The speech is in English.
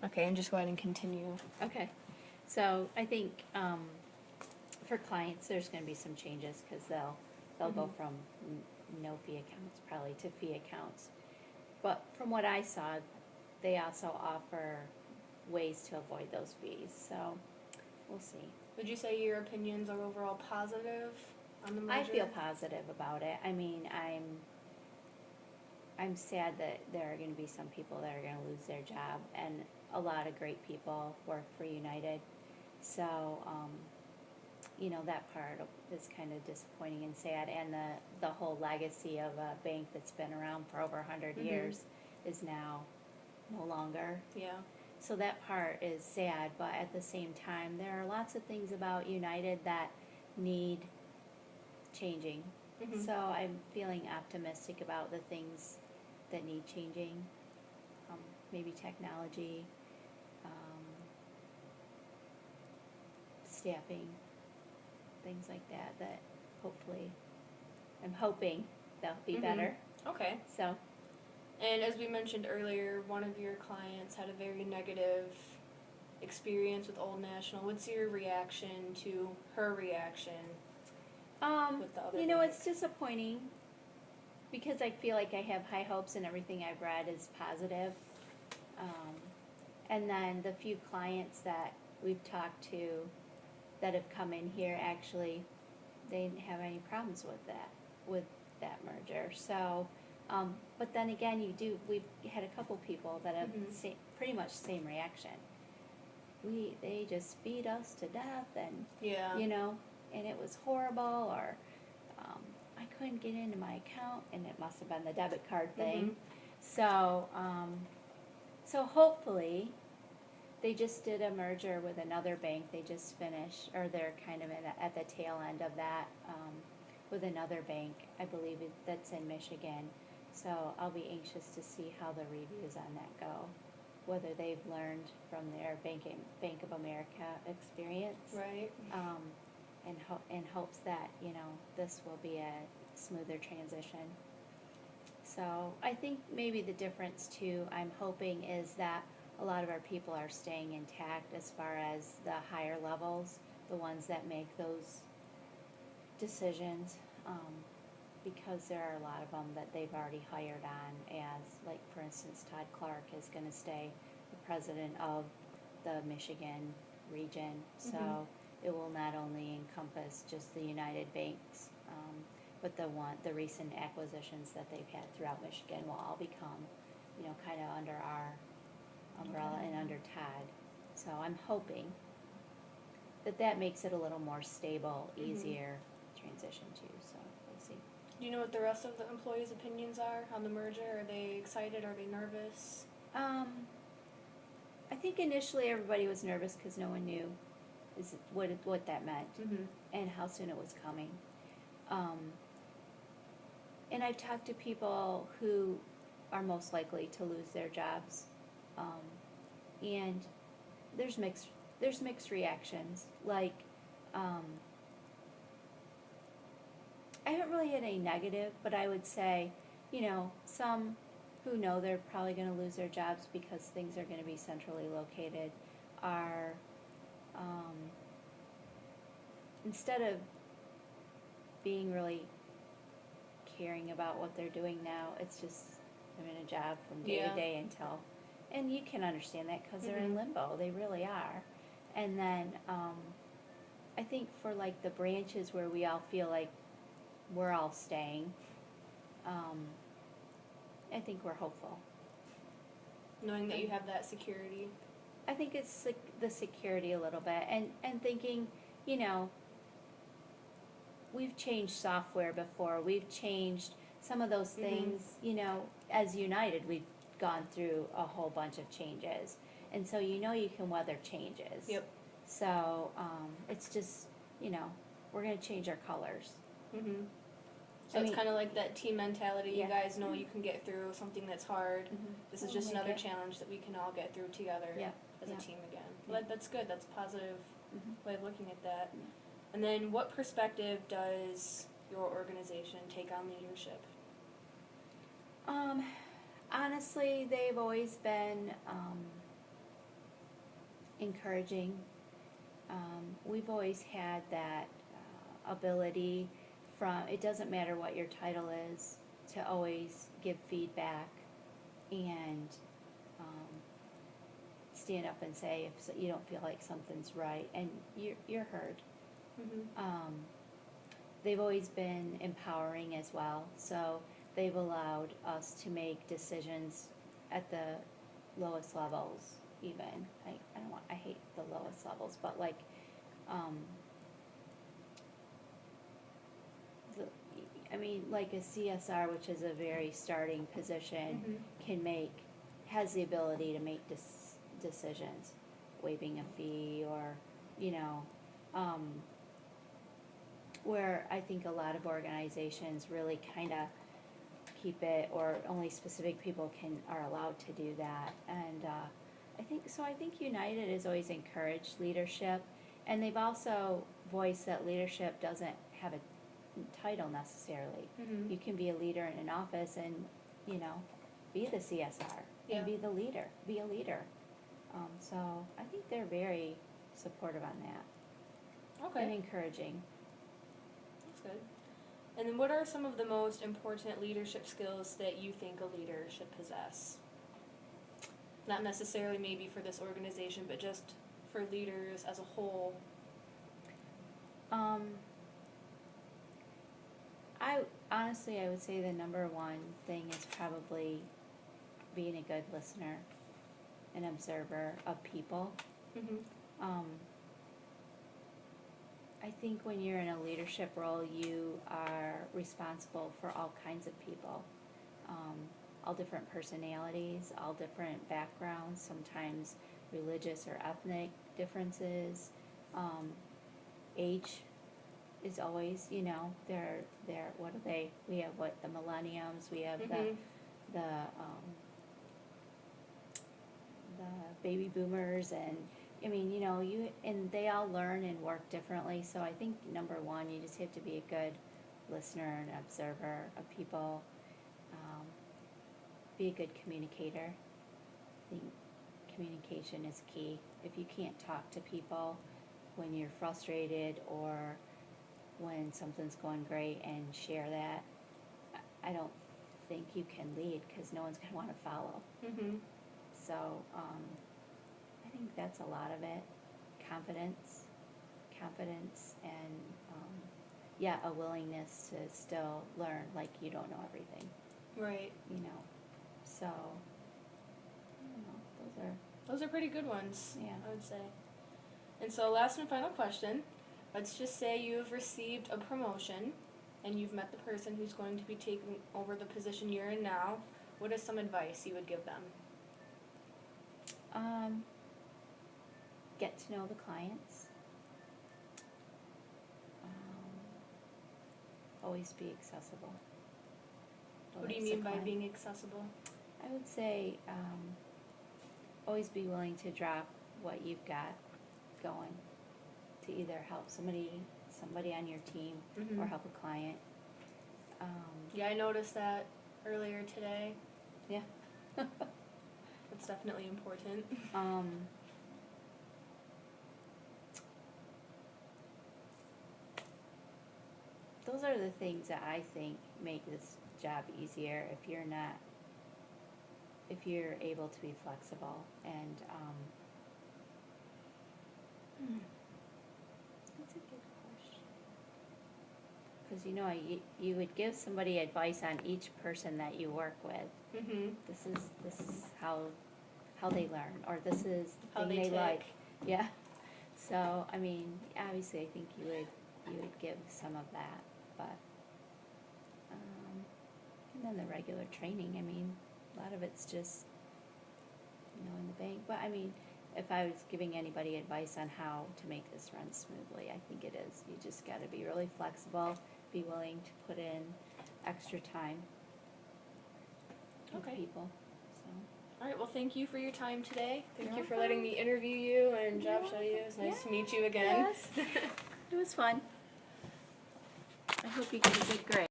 Okay, and just go ahead and continue. Okay, so I think, for clients, there's gonna be some changes, cause they'll go from no fee accounts probably to fee accounts. But from what I saw, they also offer ways to avoid those fees, so we'll see. Would you say your opinions are overall positive on the merger? I feel positive about it. I mean, I'm sad that there are gonna be some people that are gonna lose their job, and a lot of great people work for United. So, that part is kind of disappointing and sad, and the whole legacy of a bank that's been around for over 100 years is now no longer. Yeah. So that part is sad, but at the same time, there are lots of things about United that need changing. Mhm. So I'm feeling optimistic about the things that need changing. Maybe technology, staffing, things like that, that hopefully, I'm hoping they'll be better. Okay. So, And as we mentioned earlier, one of your clients had a very negative experience with Old National. What's your reaction to her reaction? With the other bank. it's disappointing because I feel like I have high hopes and everything I've read is positive. And then the few clients that we've talked to that have come in here, actually, they didn't have any problems with that merger. So, but then again, we've had a couple people that have pretty much the same reaction. They just beat us to death, and Yeah. and it was horrible, or I couldn't get into my account, and it must have been the debit card thing. So, so hopefully, they just did a merger with another bank. They just finished, or they're kind of at the tail end of that, with another bank. I believe that's in Michigan. So I'll be anxious to see how the reviews on that go, whether they've learned from their Bank of America experience. Right. In hopes that, this will be a smoother transition. So I think maybe the difference too, I'm hoping, is that a lot of our people are staying intact as far as the higher levels, the ones that make those decisions, because there are a lot of them that they've already hired on as, like, for instance, Todd Clark is going to stay the president of the Michigan region. So it will not only encompass just the United banks, but the recent acquisitions that they've had throughout Michigan will all become, kind of under our umbrella and under Todd. So I'm hoping that makes it a little more stable, easier transition too. So we'll see. Do you know what the rest of the employees' opinions are on the merger? Are they excited? Are they nervous? I think initially everybody was nervous because no one knew what that meant and how soon it was coming. And I've talked to people who are most likely to lose their jobs, and there's mixed reactions. Like, I haven't really had any negative, but I would say, some who know they're probably going to lose their jobs because things are going to be centrally located are, instead of being really caring about what they're doing now, it's just they're in a job from day to day until, and you can understand that because they're in limbo, they really are. And then I think for like the branches where we all feel like we're all staying, I think we're hopeful. Knowing that you have that security. I think it's the security a little bit, and thinking, we've changed software before. We've changed some of those things, as United, we've gone through a whole bunch of changes. And so, you can weather changes. Yep. So, it's just, we're going to change our colors. So it's kind of like that team mentality. Yeah. You guys know you can get through something that's hard. This is We'll just make another it. challenge that we can all get through together as a team again. Well, that's good. That's a positive way of looking at that. And then what perspective does your organization take on leadership? Honestly, they've always been encouraging. We've always had that ability it doesn't matter what your title is, to always give feedback and stand up and say if you don't feel like something's right, and you're heard. Mm-hmm. They've always been empowering as well, so they've allowed us to make decisions at the lowest levels even. I hate the lowest levels, but like, like a CSR, which is a very starting position, Mm-hmm. has the ability to make decisions, waiving a fee or, where I think a lot of organizations really kind of keep it, or only specific people are allowed to do that. And I think United has always encouraged leadership, and they've also voiced that leadership doesn't have a title necessarily. Mm-hmm. You can be a leader in an office and, be the CSR Yeah. and be a leader. So I think they're very supportive on that and Okay, encouraging. that's good. And then what are some of the most important leadership skills that you think a leader should possess? Not necessarily maybe for this organization, but just for leaders as a whole. I would say the number one thing is probably being a good listener, an observer of people. Mm-hmm. I think when you're in a leadership role, you are responsible for all kinds of people, all different personalities, all different backgrounds, sometimes religious or ethnic differences. Age is always, they're what are they? We have the millenniums, we have Mm-hmm. the baby boomers, and and they all learn and work differently. So I think number one, you just have to be a good listener and observer of people. Be a good communicator. I think communication is key. If you can't talk to people when you're frustrated or when something's going great and share that, I don't think you can lead, because no one's going to want to follow. Mm-hmm. So I think that's a lot of it. Confidence, and a willingness to still learn, like you don't know everything, Right. So I don't know, Those are pretty good ones, Yeah. I would say. And so last and final question. Let's just say you've received a promotion and you've met the person who's going to be taking over the position you're in now. What is some advice you would give them? Get to know the clients. Always be accessible. What do you mean by being accessible? I would say always be willing to drop what you've got going to either help somebody on your team, Mm-hmm. or help a client. Yeah, I noticed that earlier today. Yeah. That's definitely important. Those are the things that I think make this job easier, if you're able to be flexible. And that's a good question. Because you would give somebody advice on each person that you work with. Mm-hmm. This is how they learn, or this is the How thing they they tick. like. Yeah. So obviously I think you would give some of that, but and then the regular training. A lot of it's just in the bank. But if I was giving anybody advice on how to make this run smoothly, I think it is. You just got to be really flexible, be willing to put in extra time with Okay. people. So. All right, well, thank you for your time today. Thank You're you for letting me interview you and job show you. It's nice to meet you again. Yes. It was fun. I hope you get a good grade.